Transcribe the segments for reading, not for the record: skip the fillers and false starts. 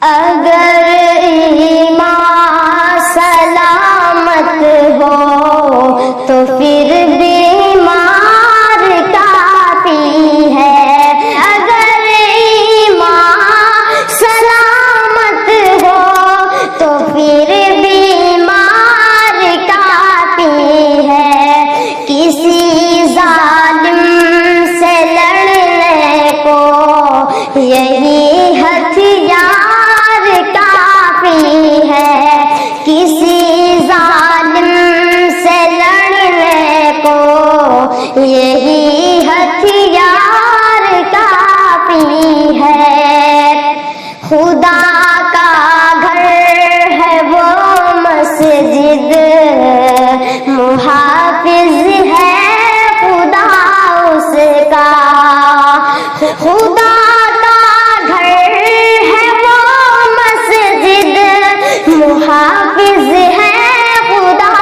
اگر ایمان سلامت ہو تو پھر بیمار کافی ہے. اگر ایمان سلامت ہو تو پھر بیمار کافی ہے. کسی ظالم سے لڑنے کو یہی ہتھیار کافی ہے. کسی ظالم سے لڑنے کو یہی ہتھیار کافی ہے. خدا کا گھر ہے وہ مسجد، محافظ ہے خدا اس کا. خدا کا گھر ہے وہ مسجد، محافظ ہے خدا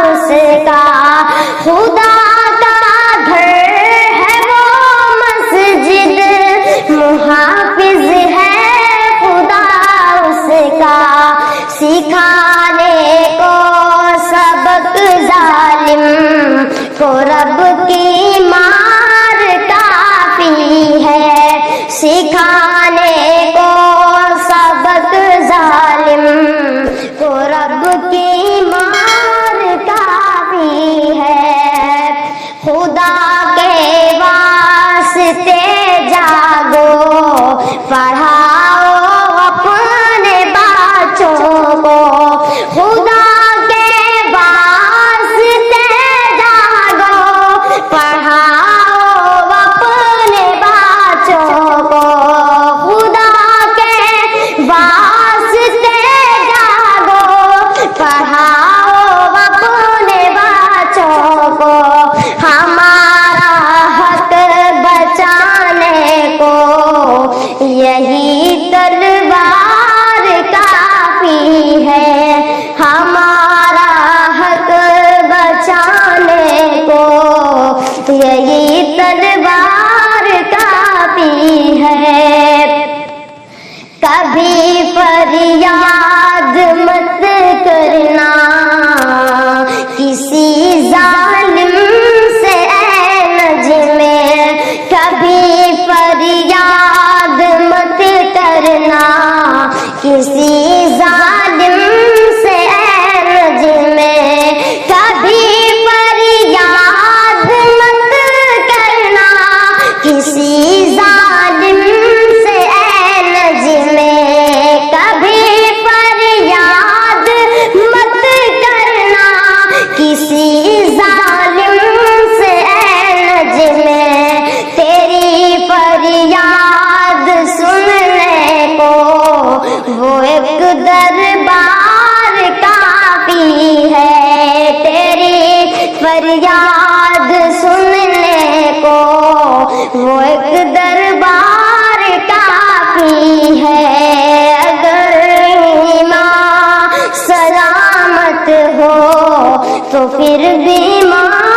اس کا. خدا کا گھر ہے وہ مسجد، محافظ ہے خدا اس کا. سکھانے کو سبق ظالم کو رب کی مار کافی ہے. سکھانے کو سبق ظالم کو رب کی مار کافی ہے. خدا کے واسطے جاگو، پڑھاؤ اپنے بچوں کو. خدا کے واسطے جاگو، پڑھاؤ اپنے بچوں کو. خدا کے واسطے جاگو، پڑھاؤ اپنے بچوں کو. ہمارا حق بچانے کو یہی تلوار کافی ہے. ہمارا حق بچانے کو یہی تلوار کافی ہے. کبھی فریاد مت کرنا کسی ظالم سے اے نجم. کبھی فریاد مت کرنا کسی ظالم سے اے نجم. کبھی فریاد مت کرنا کسی ظالم سے اے نجم. کبھی فریاد مت کرنا کسی ظالم سے اے نجم. تیری فریاد سننے کو وہ ایک دربار کافی ہے. تیری فریاد سننے کو وہ ایک دربار کافی ہے. اگر ایمان سلامت ہو تو پھر بیمار